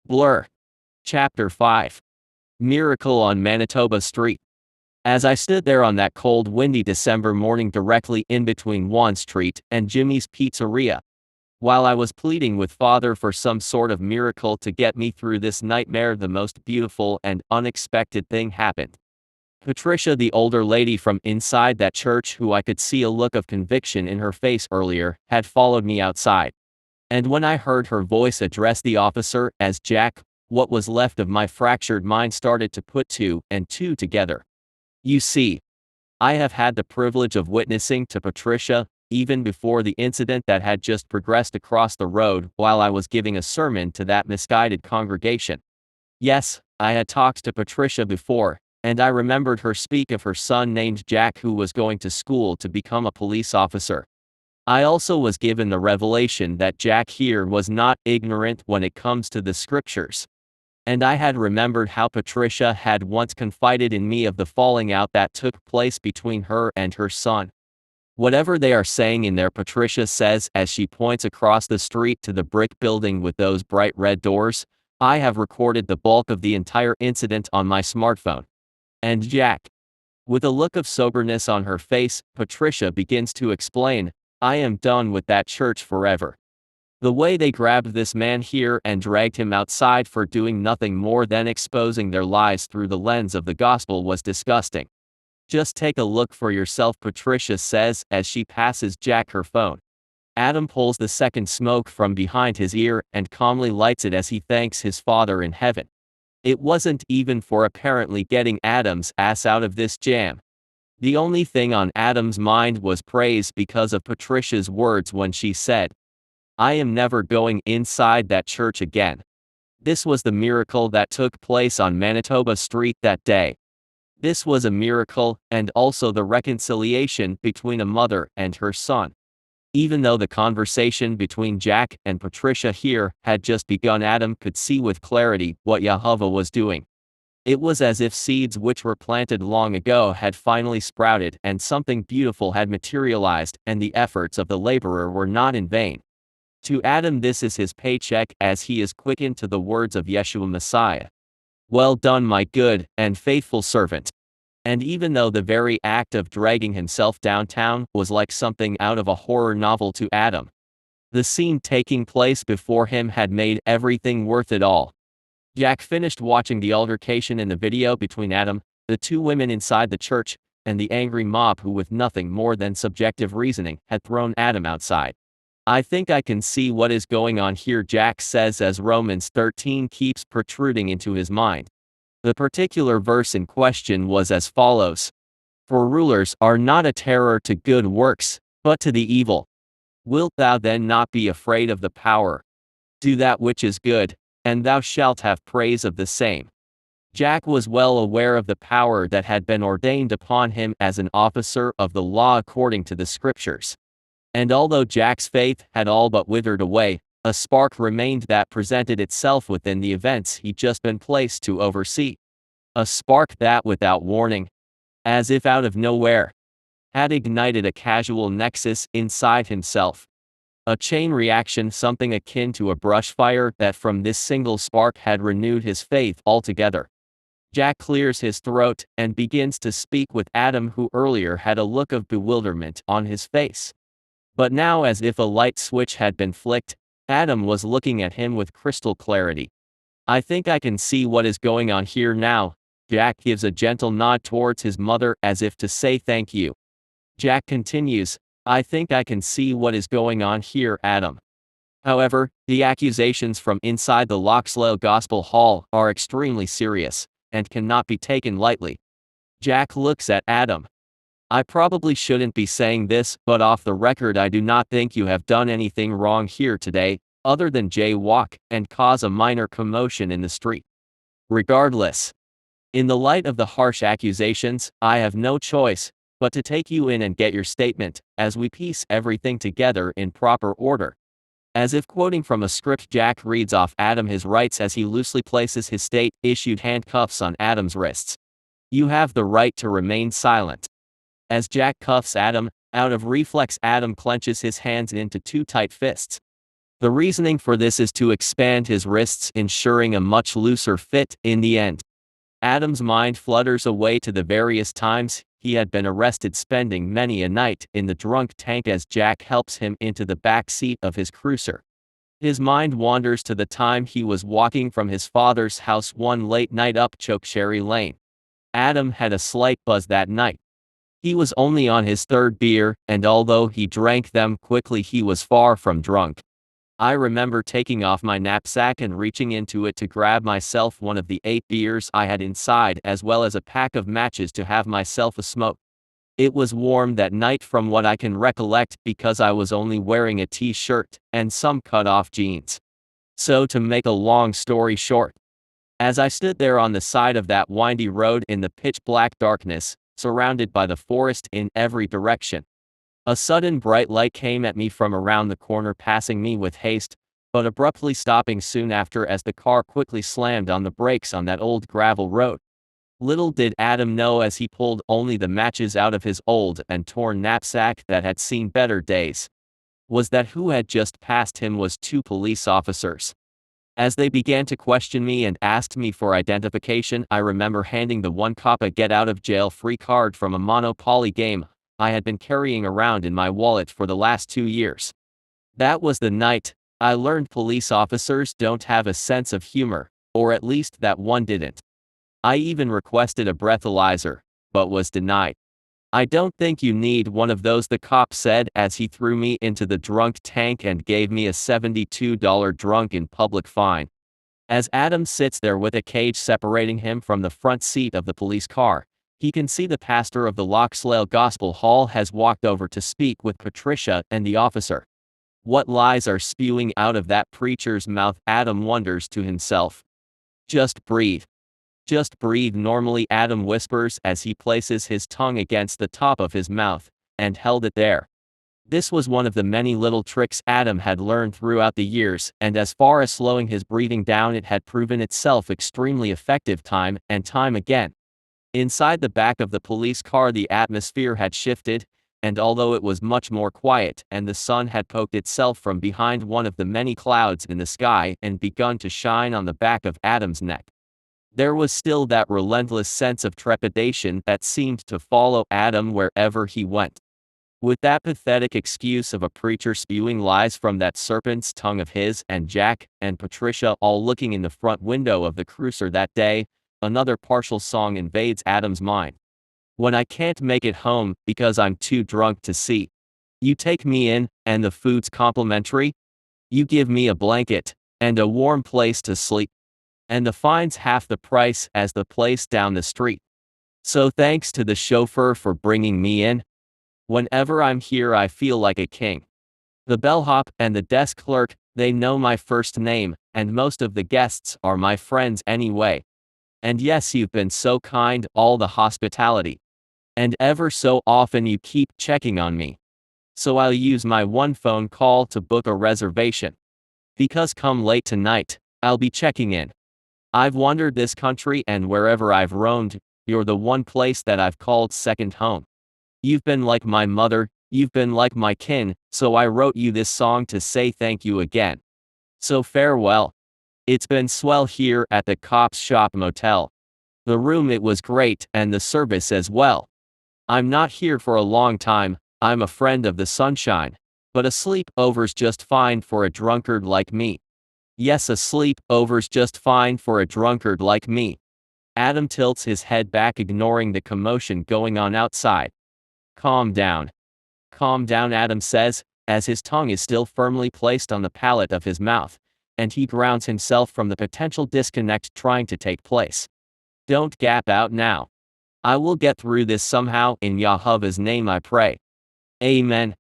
Blur. Chapter 5. Miracle on Manitoba Street. As I stood there on that cold, windy December morning directly in between 1 Street and Jimmy's Pizzeria, while I was pleading with Father for some sort of miracle to get me through this nightmare, the most beautiful and unexpected thing happened. Patricia, the older lady from inside that church who I could see a look of conviction in her face earlier, had followed me outside. And when I heard her voice address the officer as Jack, what was left of my fractured mind started to put two and two together. You see, I have had the privilege of witnessing to Patricia, even before the incident that had just progressed across the road while I was giving a sermon to that misguided congregation. Yes, I had talked to Patricia before, and I remembered her speak of her son named Jack who was going to school to become a police officer. I also was given the revelation that Jack here was not ignorant when it comes to the scriptures. And I had remembered how Patricia had once confided in me of the falling out that took place between her and her son. Whatever they are saying in there, Patricia says as she points across the street to the brick building with those bright red doors, I have recorded the bulk of the entire incident on my smartphone. And Jack. With a look of soberness on her face, Patricia begins to explain, I am done with that church forever. The way they grabbed this man here and dragged him outside for doing nothing more than exposing their lies through the lens of the gospel was disgusting. Just take a look for yourself, Patricia says as she passes Jack her phone. Adam pulls the second smoke from behind his ear and calmly lights it as he thanks his Father in heaven. It wasn't even for apparently getting Adam's ass out of this jam. The only thing on Adam's mind was praise because of Patricia's words when she said, I am never going inside that church again. This was the miracle that took place on Manitoba Street that day. This was a miracle, and also the reconciliation between a mother and her son. Even though the conversation between Jack and Patricia here had just begun, Adam could see with clarity what Yahovah was doing. It was as if seeds which were planted long ago had finally sprouted and something beautiful had materialized, and the efforts of the laborer were not in vain. To Adam this is his paycheck as he is quickened to the words of Yeshua Messiah. Well done, my good and faithful servant. And even though the very act of dragging himself downtown was like something out of a horror novel to Adam, the scene taking place before him had made everything worth it all. Jack finished watching the altercation in the video between Adam, the two women inside the church, and the angry mob who with nothing more than subjective reasoning had thrown Adam outside. I think I can see what is going on here, Jack says as Romans 13 keeps protruding into his mind. The particular verse in question was as follows. For rulers are not a terror to good works, but to the evil. Wilt thou then not be afraid of the power? Do that which is good, and thou shalt have praise of the same. Jack was well aware of the power that had been ordained upon him as an officer of the law according to the scriptures. And although Jack's faith had all but withered away, a spark remained that presented itself within the events he'd just been placed to oversee. A spark that, without warning, as if out of nowhere, had ignited a casual nexus inside himself. A chain reaction, something akin to a brush fire that from this single spark had renewed his faith altogether. Jack clears his throat and begins to speak with Adam, who earlier had a look of bewilderment on his face. But now, as if a light switch had been flicked, Adam was looking at him with crystal clarity. I think I can see what is going on here now. Jack gives a gentle nod towards his mother as if to say thank you. Jack continues, I think I can see what is going on here, Adam. However, the accusations from inside the Loxlow Gospel Hall are extremely serious, and cannot be taken lightly. Jack looks at Adam. I probably shouldn't be saying this, but off the record I do not think you have done anything wrong here today, other than jaywalk and cause a minor commotion in the street. Regardless, in the light of the harsh accusations, I have no choice but to take you in and get your statement, as we piece everything together in proper order. As if quoting from a script, Jack reads off Adam his rights as he loosely places his state-issued handcuffs on Adam's wrists. You have the right to remain silent. As Jack cuffs Adam, out of reflex Adam clenches his hands into two tight fists. The reasoning for this is to expand his wrists, ensuring a much looser fit in the end. Adam's mind flutters away to the various times he had been arrested, spending many a night in the drunk tank as Jack helps him into the back seat of his cruiser. His mind wanders to the time he was walking from his father's house one late night up Chokecherry Lane. Adam had a slight buzz that night. He was only on his third beer, and although he drank them quickly, he was far from drunk. I remember taking off my knapsack and reaching into it to grab myself one of the 8 beers I had inside, as well as a pack of matches to have myself a smoke. It was warm that night from what I can recollect, because I was only wearing a t-shirt and some cut-off jeans. So to make a long story short, as I stood there on the side of that windy road in the pitch-black darkness, surrounded by the forest in every direction, a sudden bright light came at me from around the corner, passing me with haste, but abruptly stopping soon after as the car quickly slammed on the brakes on that old gravel road. Little did Adam know, as he pulled only the matches out of his old and torn knapsack that had seen better days, was that who had just passed him was 2 police officers. As they began to question me and asked me for identification, I remember handing the one cop a get-out-of-jail-free card from a Monopoly game I had been carrying around in my wallet for the last 2 years. That was the night I learned police officers don't have a sense of humor, or at least that one didn't. I even requested a breathalyzer, but was denied. "I don't think you need one of those," the cop said as he threw me into the drunk tank and gave me a $72 drunk in public fine. As Adam sits there with a cage separating him from the front seat of the police car, he can see the pastor of the Lochslale Gospel Hall has walked over to speak with Patricia and the officer. What lies are spewing out of that preacher's mouth, Adam wonders to himself. "Just breathe. Just breathe normally," Adam whispers as he places his tongue against the top of his mouth, and held it there. This was one of the many little tricks Adam had learned throughout the years, and as far as slowing his breathing down, it had proven itself extremely effective time and time again. Inside the back of the police car, the atmosphere had shifted, and although it was much more quiet and the sun had poked itself from behind one of the many clouds in the sky and begun to shine on the back of Adam's neck, there was still that relentless sense of trepidation that seemed to follow Adam wherever he went. With that pathetic excuse of a preacher spewing lies from that serpent's tongue of his, and Jack and Patricia all looking in the front window of the cruiser that day, another partial song invades Adam's mind. "When I can't make it home because I'm too drunk to see. You take me in, and the food's complimentary. You give me a blanket and a warm place to sleep. And the fine's half the price as the place down the street. So thanks to the chauffeur for bringing me in. Whenever I'm here I feel like a king. The bellhop and the desk clerk, they know my first name, and most of the guests are my friends anyway. And yes, you've been so kind, all the hospitality. And ever so often you keep checking on me. So I'll use my one phone call to book a reservation. Because come late tonight, I'll be checking in. I've wandered this country, and wherever I've roamed, you're the one place that I've called second home. You've been like my mother, you've been like my kin, so I wrote you this song to say thank you again. So farewell. It's been swell here at the Cop's Shop Motel. The room, it was great, and the service as well. I'm not here for a long time, I'm a friend of the sunshine, but a sleep-over's just fine for a drunkard like me. Yes, a sleep-over's just fine for a drunkard like me." Adam tilts his head back, ignoring the commotion going on outside. "Calm down. Calm down," Adam says, as his tongue is still firmly placed on the palate of his mouth, and he grounds himself from the potential disconnect trying to take place. "Don't gap out now. I will get through this somehow, in Yahovah's name I pray. Amen."